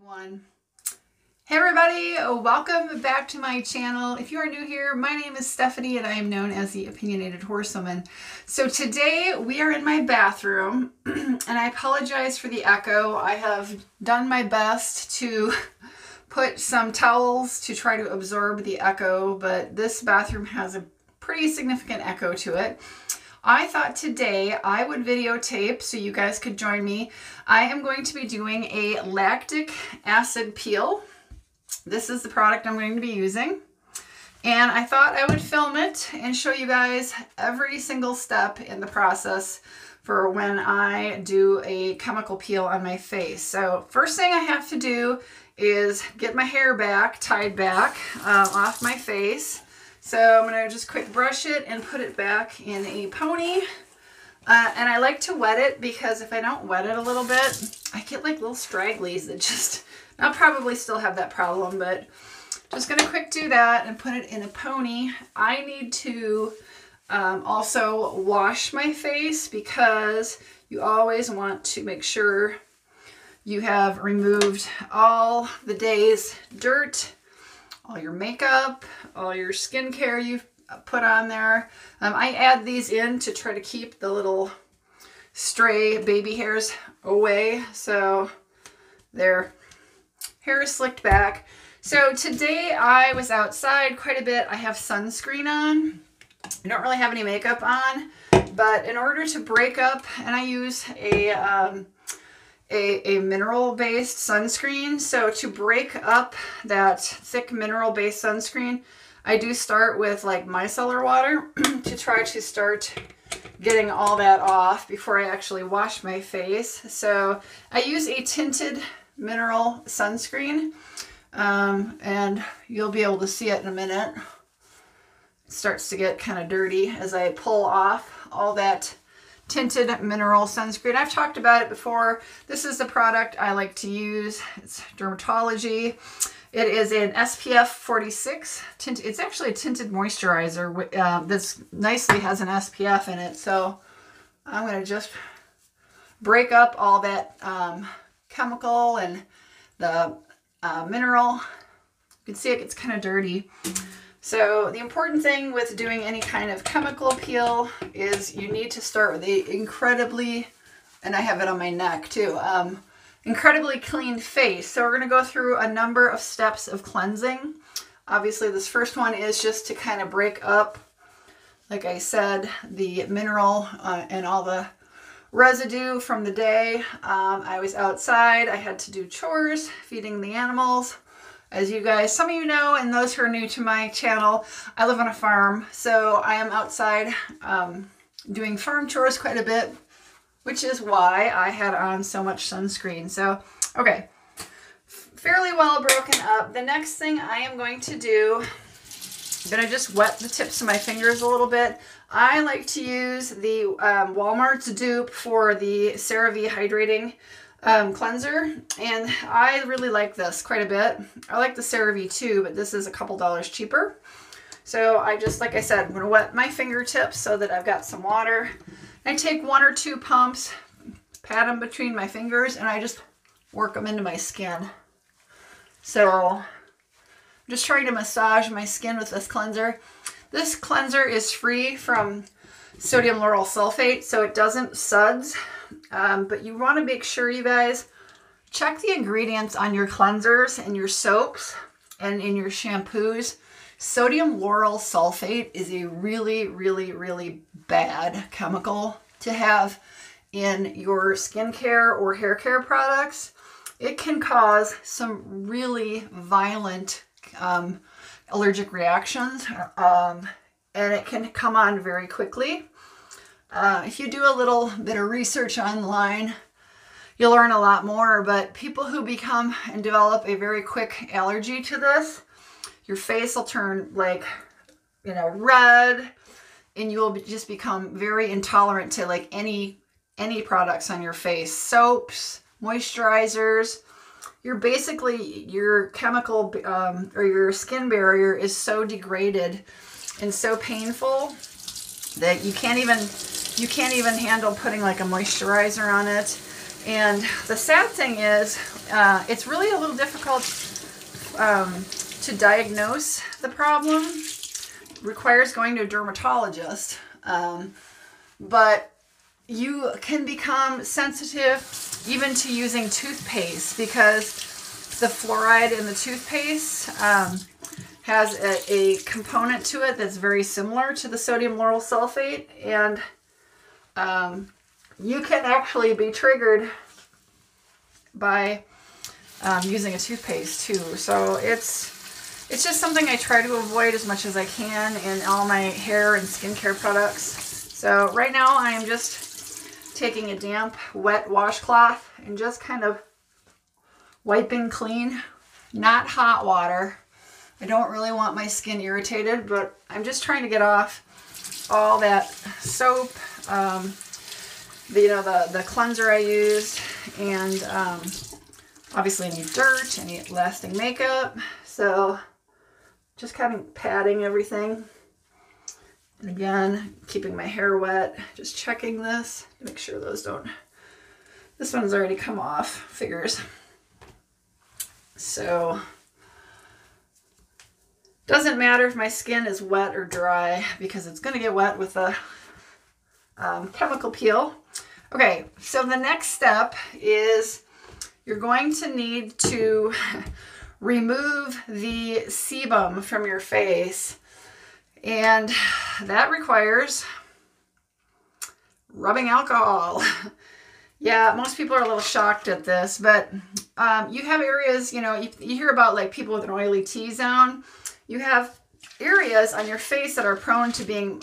One. Hey everybody, welcome back to my channel. If you are new here, my name is Stephanie and I am known as the Opinionated Horsewoman. So today we are in my bathroom and I apologize for the echo. I have done my best to put some towels to try to absorb the echo, but this bathroom has a pretty significant echo to it. I thought today I would videotape so you guys could join me. I am going to be doing a lactic acid peel. This is the product I'm going to be using. And I thought I would film it and show you guys every single step in the process for when I do a chemical peel on my face. So first thing I have to do is get my hair back, tied back off my face. So I'm going to just quick brush it and put it back in a pony. And I like to wet it because if I don't wet it a little bit, I get like little stragglies that just, I'll probably still have that problem, but just going to quick do that and put it in a pony. I need to also wash my face because you always want to make sure you have removed all the day's dirt, all your makeup, all your skincare you've put on there. I add these in to try to keep the little stray baby hairs away so their hair is slicked back. So today I was outside quite a bit. I have sunscreen on. I don't really have any makeup on, but in order to break up, and I use a mineral-based sunscreen. So to break up that thick mineral-based sunscreen, I do start with like micellar water to try to start getting all that off before I actually wash my face. So I use a tinted mineral sunscreen, and you'll be able to see it in a minute. It starts to get kind of dirty as I pull off all that tinted mineral sunscreen. I've talked about it before. This is the product I like to use. It's Dermatology. It is an SPF 46 tint. It's actually a tinted moisturizer. This nicely has an SPF in it. So I'm going to just break up all that chemical and the mineral. You can see it gets kind of dirty. So the important thing with doing any kind of chemical peel is you need to start with a incredibly, and I have it on my neck too, incredibly clean face. So we're going to go through a number of steps of cleansing. Obviously this first one is just to kind of break up, like I said, the mineral and all the residue from the day. I was outside. I had to do chores, feeding the animals. As you guys, some of you know, and those who are new to my channel, I live on a farm, so I am outside doing farm chores quite a bit, which is why I had on so much sunscreen. So, okay, fairly well broken up. The next thing I am going to do, I'm going to just wet the tips of my fingers a little bit. I like to use the Walmart's dupe for the CeraVe Hydrating cleanser, and I really like this quite a bit. I like the CeraVe too, but this is a couple dollars cheaper. So I just, like I said, I'm going to wet my fingertips so that I've got some water. I take 1 or 2 pumps, pat them between my fingers, and I just work them into my skin. So I'm just trying to massage my skin with this cleanser. This cleanser is free from sodium lauryl sulfate, so it doesn't suds. But you want to make sure, you guys, check the ingredients on your cleansers and your soaps and in your shampoos. Sodium lauryl sulfate is a really, really, really bad chemical to have in your skincare or hair care products. It can cause some really violent allergic reactions, and it can come on very quickly. If you do a little bit of research online, you'll learn a lot more, but people who become and develop a very quick allergy to this, your face will turn like, you know, red, and you will just become very intolerant to like any products on your face. Soaps, moisturizers, your chemical or your skin barrier is so degraded and so painful that you can't even handle putting like a moisturizer on it. And the sad thing is, it's really a little difficult to diagnose the problem. It requires going to a dermatologist. But you can become sensitive even to using toothpaste, because the fluoride in the toothpaste has a component to it that's very similar to the sodium lauryl sulfate, and you can actually be triggered by using a toothpaste too. So it's just something I try to avoid as much as I can in all my hair and skincare products. So right now I am just taking a damp, wet washcloth and just kind of wiping clean, not hot water. I don't really want my skin irritated, but I'm just trying to get off all that soap, the cleanser I used, and obviously any dirt, any lasting makeup. So just kind of patting everything. And again, keeping my hair wet, just checking this to make sure those don't, this one's already come off, figures. So doesn't matter if my skin is wet or dry, because it's going to get wet with the chemical peel. Okay, so the next step is you're going to need to remove the sebum from your face, and that requires rubbing alcohol. Yeah, most people are a little shocked at this, but you have areas, you hear about like people with an oily T-zone. You have areas on your face that are prone to being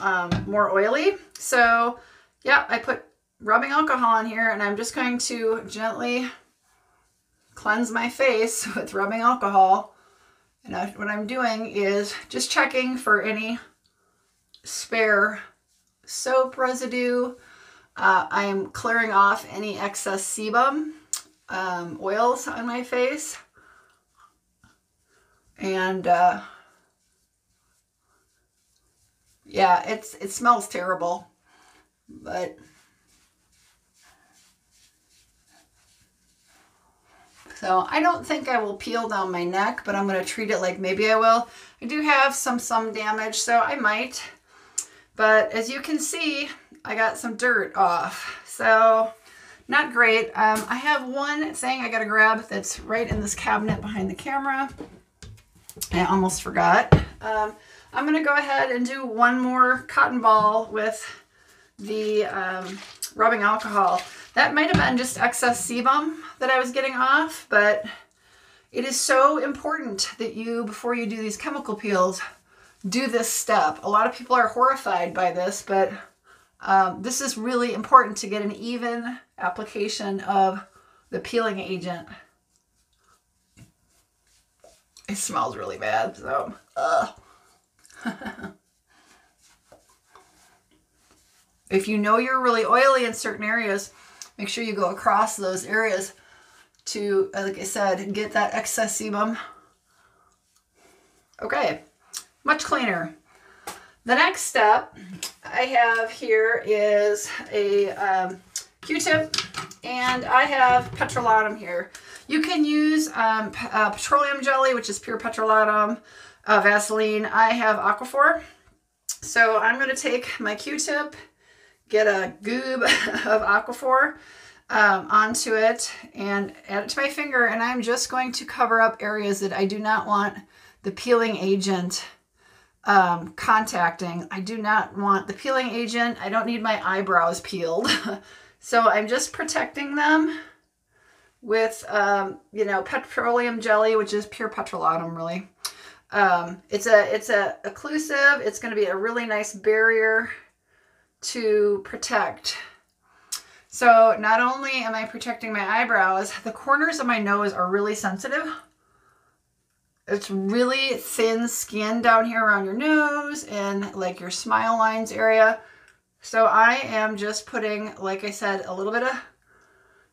more oily. So yeah, I put rubbing alcohol in here, and I'm just going to gently cleanse my face with rubbing alcohol. And what I'm doing is just checking for any spare soap residue. I am clearing off any excess sebum, oils on my face. And yeah, it smells terrible, but so I don't think I will peel down my neck, but I'm going to treat it like maybe I will. I do have some damage, so I might. But as you can see, I got some dirt off, so not great. I have one thing I got to grab that's right in this cabinet behind the camera. I almost forgot. I'm going to go ahead and do one more cotton ball with the rubbing alcohol. That might have been just excess sebum that I was getting off, but it is so important that you, before you do these chemical peels, do this step. A lot of people are horrified by this, but this is really important to get an even application of the peeling agent. It smells really bad, so if you know you're really oily in certain areas, make sure you go across those areas to, like I said, get that excess sebum. Okay, much cleaner. The next step I have here is a Q-tip, and I have petrolatum here. You can use petroleum jelly, which is pure petrolatum, Vaseline. I have Aquaphor. So I'm going to take my Q-tip, get a goob of Aquaphor onto it, and add it to my finger, and I'm just going to cover up areas that I do not want the peeling agent contacting. I do not want the peeling agent. I don't need my eyebrows peeled. So I'm just protecting them with, petroleum jelly, which is pure petrolatum, really. It's a occlusive. It's going to be a really nice barrier to protect. So not only am I protecting my eyebrows, the corners of my nose are really sensitive. It's really thin skin down here around your nose and like your smile lines area. So I am just putting, like I said, a little bit of,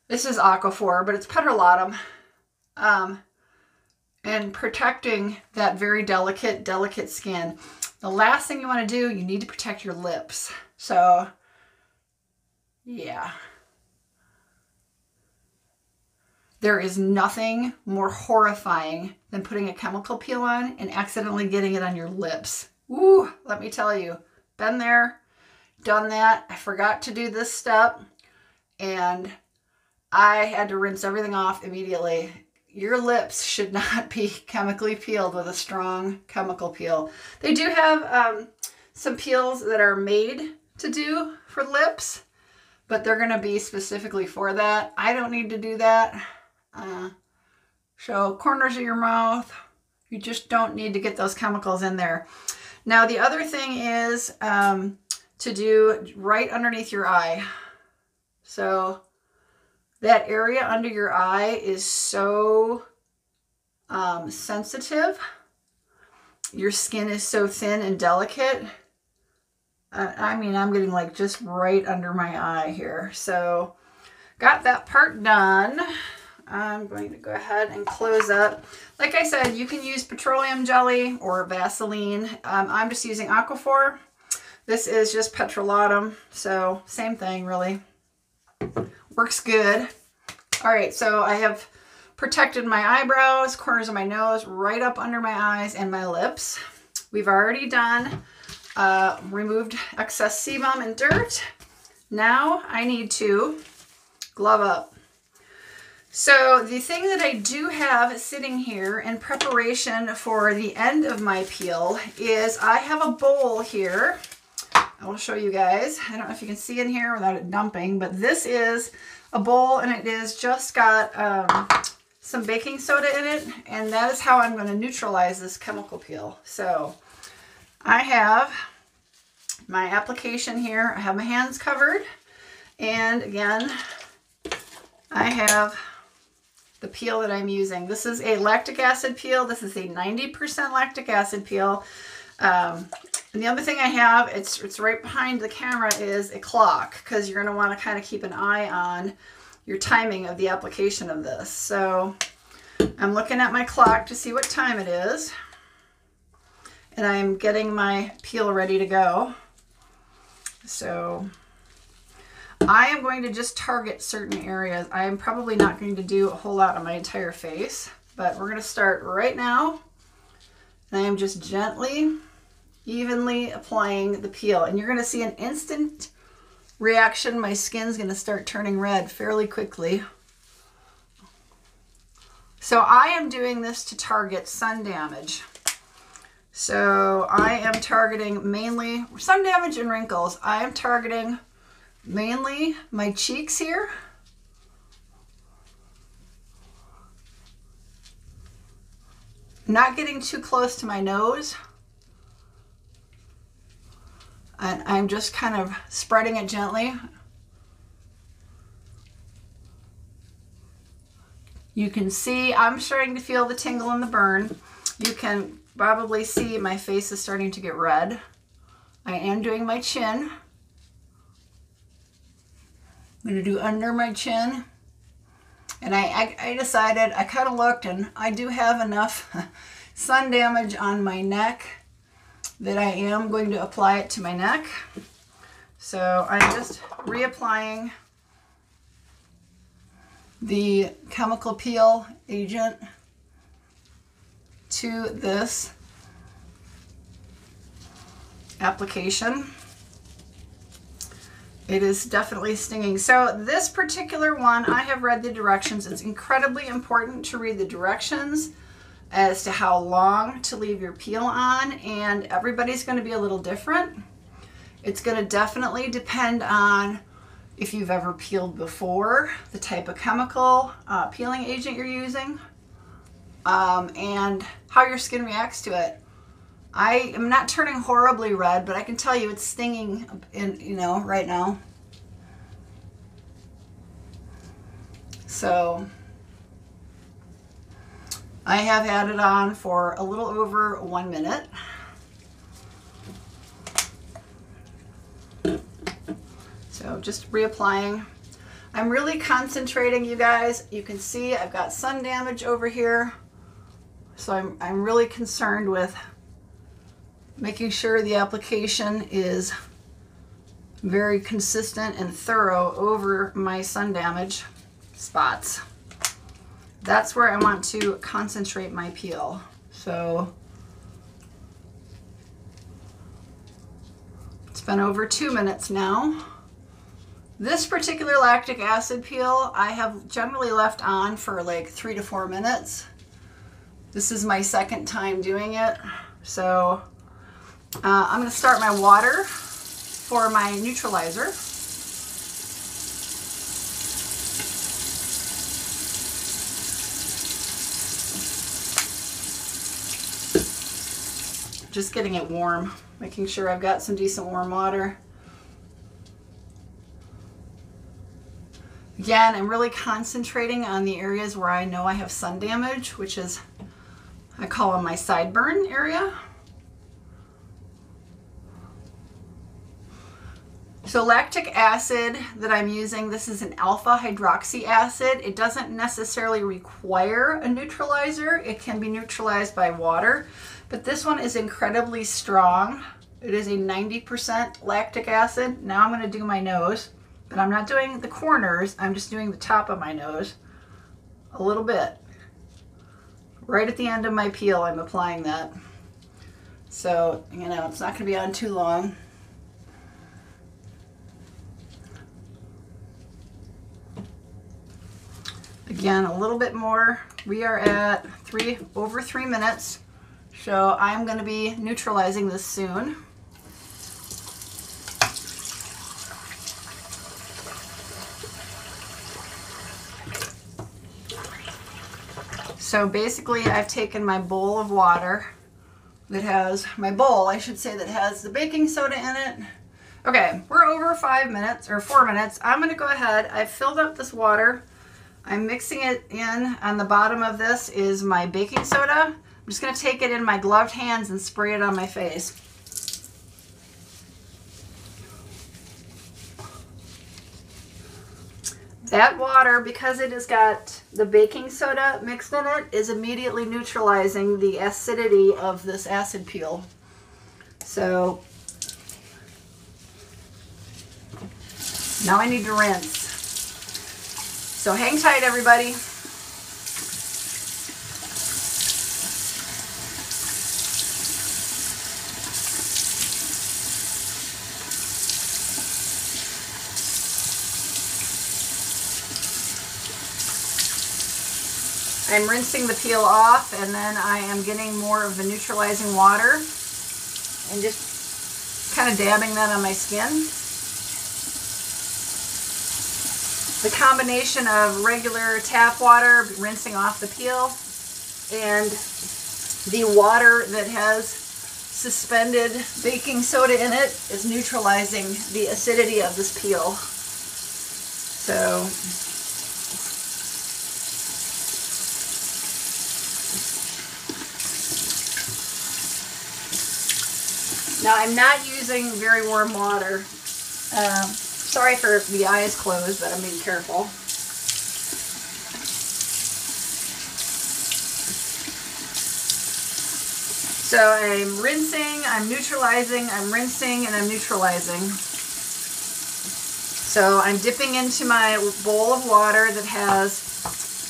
this is Aquaphor, but it's petrolatum, and protecting that very delicate skin. The last thing you want to do, you need to protect your lips. So yeah. There is nothing more horrifying than putting a chemical peel on and accidentally getting it on your lips. Ooh, let me tell you, been there, done that. I forgot to do this step and I had to rinse everything off immediately. Your lips should not be chemically peeled with a strong chemical peel. They do have some peels that are made to do for lips, but they're going to be specifically for that. I don't need to do that. So corners of your mouth, you just don't need to get those chemicals in there. Now the other thing is to do right underneath your eye. So that area under your eye is so sensitive. Your skin is so thin and delicate. I mean, I'm getting like just right under my eye here. So got that part done. I'm going to go ahead and close up. Like I said, you can use petroleum jelly or Vaseline. I'm just using Aquaphor. This is just petrolatum, so same thing really. Works good. All right, so I have protected my eyebrows, corners of my nose, right up under my eyes and my lips. We've already done, removed excess sebum and dirt. Now I need to glove up. So the thing that I do have sitting here in preparation for the end of my peel is I have a bowl here. I will show you guys. I don't know if you can see in here without it dumping, but this is a bowl and it is just got some baking soda in it, and that is how I'm going to neutralize this chemical peel. So I have my application here. I have my hands covered, and again, I have the peel that I'm using. This is a lactic acid peel. This is a 90% lactic acid peel. And the other thing I have, it's right behind the camera, is a clock, because you're going to want to kind of keep an eye on your timing of the application of this. So I'm looking at my clock to see what time it is, and I'm getting my peel ready to go. So I am going to just target certain areas. I am probably not going to do a whole lot on my entire face, but we're going to start right now. And I am just gently, evenly applying the peel. And you're going to see an instant reaction. My skin's going to start turning red fairly quickly. So I am doing this to target sun damage. So I am targeting mainly sun damage and wrinkles. I am targeting mainly my cheeks here. Not getting too close to my nose. And I'm just kind of spreading it gently. You can see I'm starting to feel the tingle and the burn. You can probably see my face is starting to get red. I am doing my chin. I'm going to do under my chin. And I decided, I kind of looked, and I do have enough sun damage on my neck that I am going to apply it to my neck. So I'm just reapplying the chemical peel agent to this application. It is definitely stinging. So this particular one, I have read the directions. It's incredibly important to read the directions as to how long to leave your peel on, and everybody's going to be a little different. It's going to definitely depend on if you've ever peeled before, the type of chemical peeling agent you're using, and how your skin reacts to it. I am not turning horribly red, but I can tell you it's stinging right now. So I have had it on for a little over 1 minute. So just reapplying. I'm really concentrating, you guys. You can see I've got sun damage over here. So I'm really concerned with making sure the application is very consistent and thorough over my sun damage spots. that's where I want to concentrate my peel. So it's been over 2 minutes now. This particular lactic acid peel I have generally left on for like 3 to 4 minutes. This is my second time doing it. So I'm going to start my water for my neutralizer. Just getting it warm, making sure I've got some decent warm water. Again, I'm really concentrating on the areas where I know I have sun damage, which is, I call them my sideburn area. So lactic acid that I'm using, this is an alpha hydroxy acid. It doesn't necessarily require a neutralizer. It can be neutralized by water, but this one is incredibly strong. It is a 90% lactic acid. Now I'm going to do my nose. But I'm not doing the corners, I'm just doing the top of my nose a little bit. Right at the end of my peel, I'm applying that. So, you know, it's not going to be on too long. Again, a little bit more. We are at over 3 minutes. So I'm going to be neutralizing this soon. So basically I've taken my bowl of water that has, my bowl I should say, that has the baking soda in it. Okay, we're over 5 minutes or 4 minutes. I'm going to go ahead, I've filled up this water. I'm mixing it in. On the bottom of this is my baking soda. I'm just going to take it in my gloved hands and spray it on my face. That water, because it has got the baking soda mixed in it, is immediately neutralizing the acidity of this acid peel. So now I need to rinse. So hang tight, everybody. I'm rinsing the peel off, and then I am getting more of the neutralizing water and just kind of dabbing that on my skin. The combination of regular tap water, rinsing off the peel, and the water that has suspended baking soda in it is neutralizing the acidity of this peel. So now I'm not using very warm water. Sorry for the eyes closed, but I'm being careful. So I'm rinsing, I'm neutralizing, I'm rinsing, and I'm neutralizing. So I'm dipping into my bowl of water that has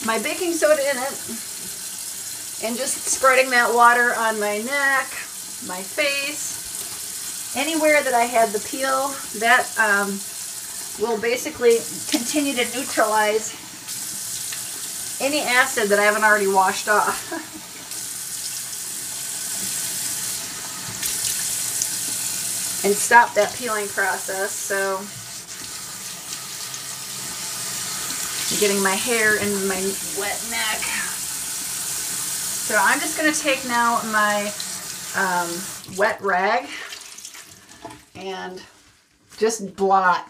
my baking soda in it and just spreading that water on my neck, my face, anywhere that I had the peel. That will basically continue to neutralize any acid that I haven't already washed off. And stop that peeling process. So I'm getting my hair in my wet neck. So I'm just going to take now my wet rag and just blot.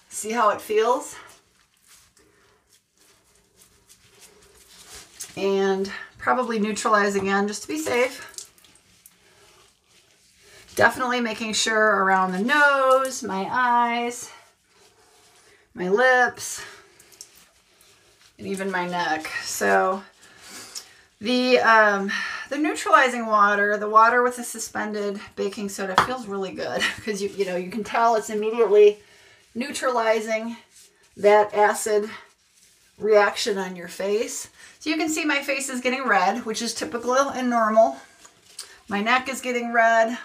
See how it feels? And probably neutralize again just to be safe. Definitely making sure around the nose, my eyes, my lips, and even my neck. So the neutralizing water, the water with the suspended baking soda, feels really good because you can tell it's immediately neutralizing that acid reaction on your face. So you can see my face is getting red, which is typical and normal. My neck is getting red.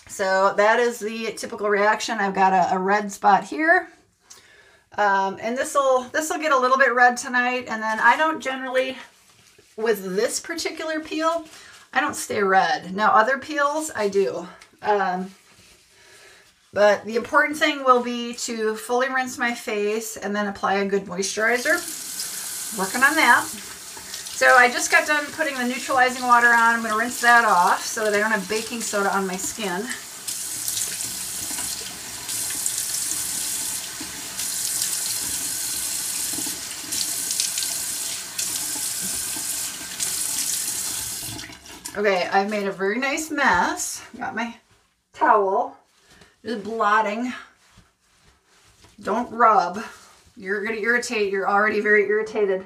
So that is the typical reaction. I've got a red spot here. And this'll get a little bit red tonight. And then I don't generally, with this particular peel, I don't stay red. Now other peels, I do. But the important thing will be to fully rinse my face and then apply a good moisturizer. Working on that. So I just got done putting the neutralizing water on. I'm going to rinse that off so that I don't have baking soda on my skin. Okay, I've made a very nice mess. Got my towel. Just blotting. Don't rub. You're going to irritate your already very irritated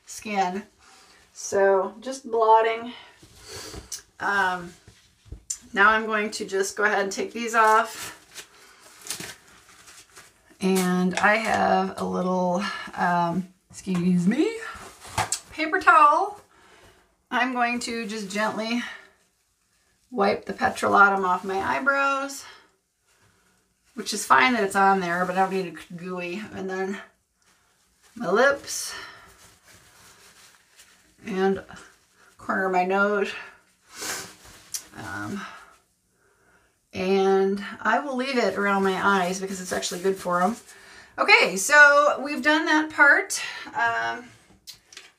skin. So just blotting. Now I'm going to just go ahead and take these off. And I have a little, excuse me, paper towel. I'm going to just gently wipe the petrolatum off my eyebrows, which is fine that it's on there, but I don't need it gooey. And then my lips and corner of my nose. And I will leave it around my eyes because it's actually good for them. Okay, so we've done that part.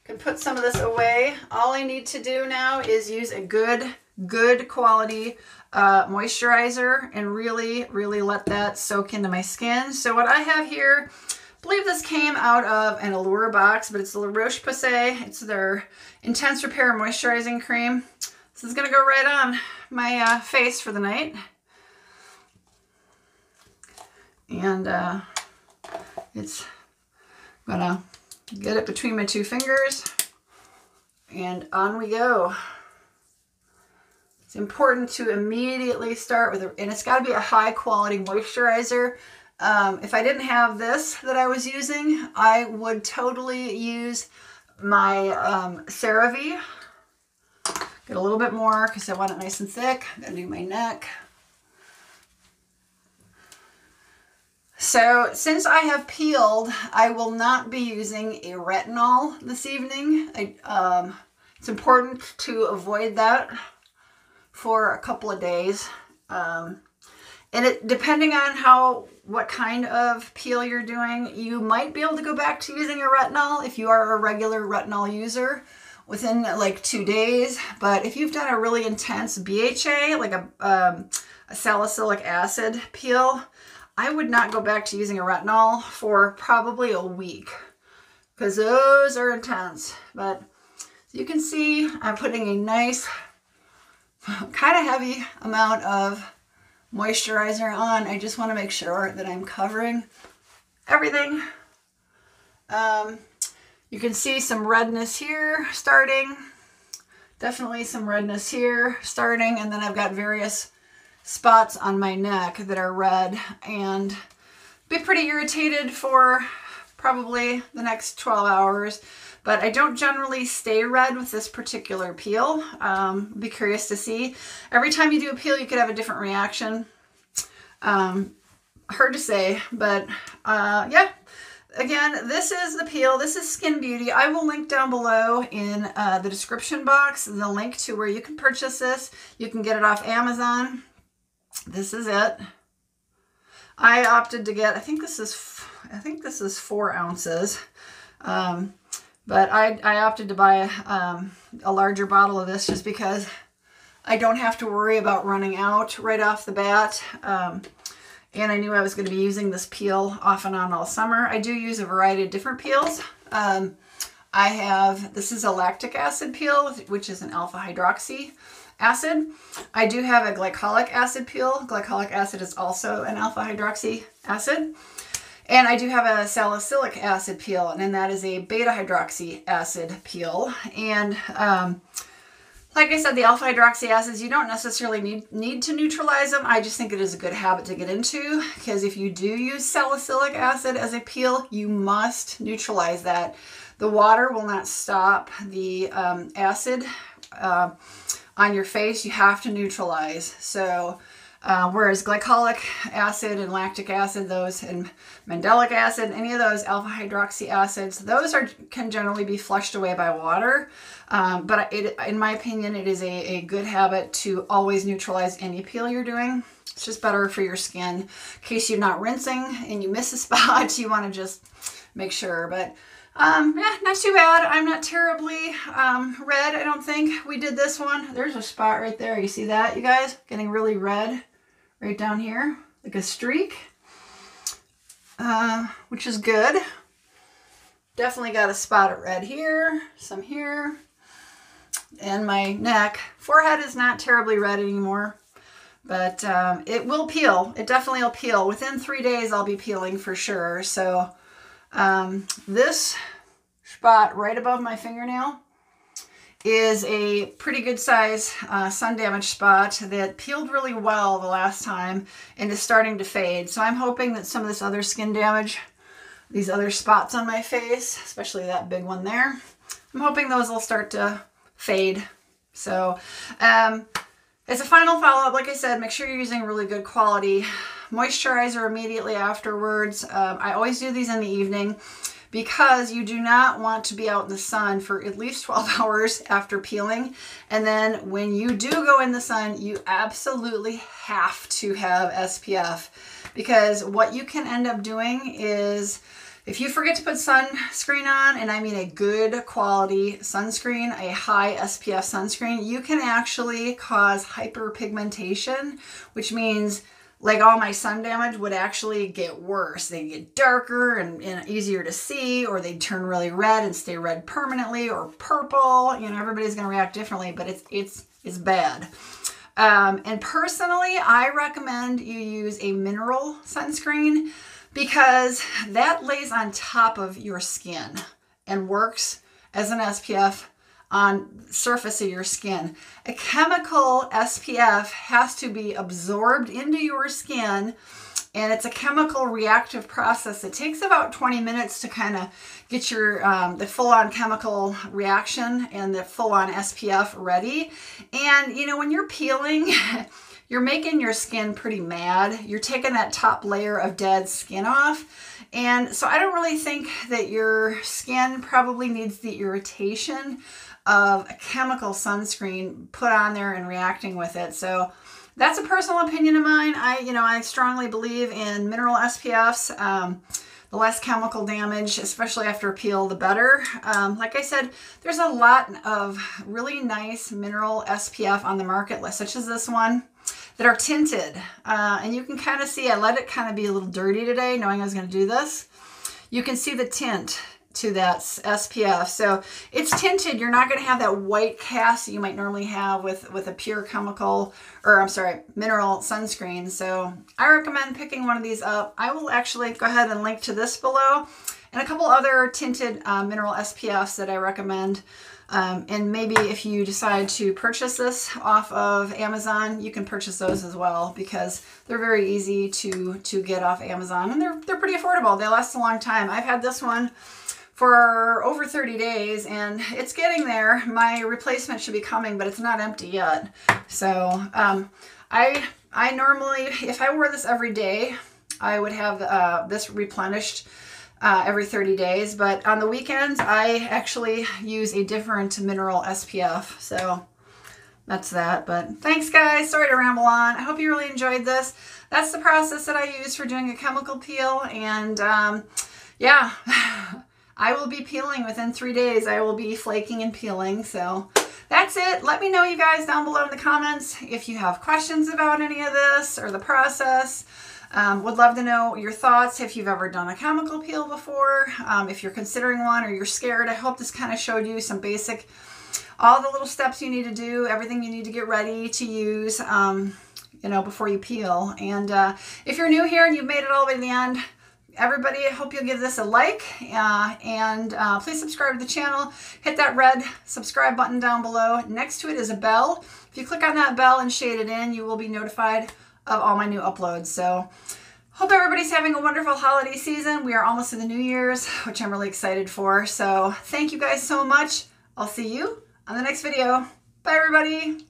Can put some of this away. All I need to do now is use a good quality moisturizer and really let that soak into my skin. So what I have here, I believe this came out of an Allure box, but it's the La Roche-Posay. It's their Intense Repair Moisturizing Cream. This is going to go right on my face for the night. And it's going to get it between my two fingers. And on we go. It's important to immediately start with, and it's got to be a high quality moisturizer. If I didn't have this that I was using, I would totally use my CeraVe. Get a little bit more because I want it nice and thick. I'm going to do my neck. So since I have peeled, I will not be using a retinol this evening. It's important to avoid that for a couple of days. And depending on what kind of peel you're doing, you might be able to go back to using a retinol if you are a regular retinol user within like 2 days. But if you've done a really intense BHA, like a salicylic acid peel, I would not go back to using a retinol for probably a week because those are intense. But you can see I'm putting a nice, kind of heavy amount of moisturizer on. I just want to make sure that I'm covering everything. You can see some redness here starting. Definitely some redness here starting. And then I've got various spots on my neck that are red and be pretty irritated for probably the next 12 hours. But I don't generally stay red with this particular peel. Be curious to see. Every time you do a peel, you could have a different reaction. Hard to say, but yeah. Again, this is the peel. This is Skin Beauty. I will link down below in the description box the link to where you can purchase this. You can get it off Amazon. This is it. I opted to get, I think this is 4 ounces. But I opted to buy a larger bottle of this just because I don't have to worry about running out right off the bat. And I knew I was going to be using this peel off and on all summer. I do use a variety of different peels. This is a lactic acid peel, which is an alpha hydroxy acid. I do have a glycolic acid peel. Glycolic acid is also an alpha hydroxy acid. And I do have a salicylic acid peel, and then that is a beta hydroxy acid peel. And Like I said, the alpha hydroxy acids, you don't necessarily need to neutralize them. I just think it is a good habit to get into, because if you do use salicylic acid as a peel, you must neutralize that. The water will not stop the acid on your face. You have to neutralize. So whereas glycolic acid and lactic acid, those, and mandelic acid, any of those alpha hydroxy acids, those can generally be flushed away by water. But in my opinion, it is a good habit to always neutralize any peel you're doing. It's just better for your skin. In case you're not rinsing and you miss a spot, you want to just make sure. But yeah, not too bad. I'm not terribly red, I don't think. We did this one. There's a spot right there. You see that, you guys? Getting really red right down here, like a streak, which is good. Definitely got a spot of red here, some here, and my neck. Forehead is not terribly red anymore, but it will peel. It definitely will peel. Within 3 days, I'll be peeling for sure. So this spot right above my fingernail is a pretty good size sun damage spot that peeled really well the last time and is starting to fade. So I'm hoping that some of this other skin damage, these other spots on my face, especially that big one there, I'm hoping those will start to fade. So as a final follow-up, like I said, make sure you're using really good quality moisturizer immediately afterwards. I always do these in the evening, because you do not want to be out in the sun for at least 12 hours after peeling. And then when you do go in the sun, you absolutely have to have SPF, because what you can end up doing is, if you forget to put sunscreen on, and I mean a good quality sunscreen, a high SPF sunscreen, you can actually cause hyperpigmentation, which means like all my sun damage would actually get worse. They get darker and easier to see, or they turn really red and stay red permanently, or purple. You know, everybody's going to react differently, but it's bad. And personally, I recommend you use a mineral sunscreen, because that lays on top of your skin and works as an SPF on the surface of your skin. A chemical SPF has to be absorbed into your skin, and it's a chemical reactive process. It takes about 20 minutes to kind of get your the full-on chemical reaction and the full-on SPF ready. And you know, when you're peeling, you're making your skin pretty mad. You're taking that top layer of dead skin off. And so I don't really think that your skin probably needs the irritation of a chemical sunscreen put on there and reacting with it. So that's a personal opinion of mine. I strongly believe in mineral SPFs. The less chemical damage, especially after a peel, the better. Like I said, there's a lot of really nice mineral SPF on the market, such as this one, that are tinted. And you can kind of see, I let it kind of be a little dirty today, knowing I was going to do this. You can see the tint to that SPF. So it's tinted. You're not going to have that white cast that you might normally have with a pure chemical, or I'm sorry, mineral sunscreen. So I recommend picking one of these up. I will actually go ahead and link to this below, and a couple other tinted mineral SPFs that I recommend. And maybe if you decide to purchase this off of Amazon, you can purchase those as well, because they're very easy to get off Amazon, and they're pretty affordable. They last a long time. I've had this one for over 30 days, and it's getting there. My replacement should be coming, but it's not empty yet. So I normally, if I wore this every day, I would have this replenished every 30 days. But on the weekends, I actually use a different mineral SPF. So that's that. But thanks, guys. Sorry to ramble on. I hope you really enjoyed this. That's the process that I use for doing a chemical peel. And yeah, I will be peeling within 3 days. I will be flaking and peeling. So that's it. Let me know, you guys, down below in the comments if you have questions about any of this or the process. Would love to know your thoughts, if you've ever done a chemical peel before, if you're considering one or you're scared. I hope this kind of showed you some basic, all the little steps you need to do, everything you need to get ready to use, before you peel. And if you're new here and you've made it all the way to the end, everybody, I hope you'll give this a like, and please subscribe to the channel. Hit that red subscribe button down below. Next to it is a bell. If you click on that bell and shade it in, you will be notified of all my new uploads. So hope everybody's having a wonderful holiday season. We are almost to the New Year's, which I'm really excited for. So thank you guys so much. I'll see you on the next video. Bye, everybody.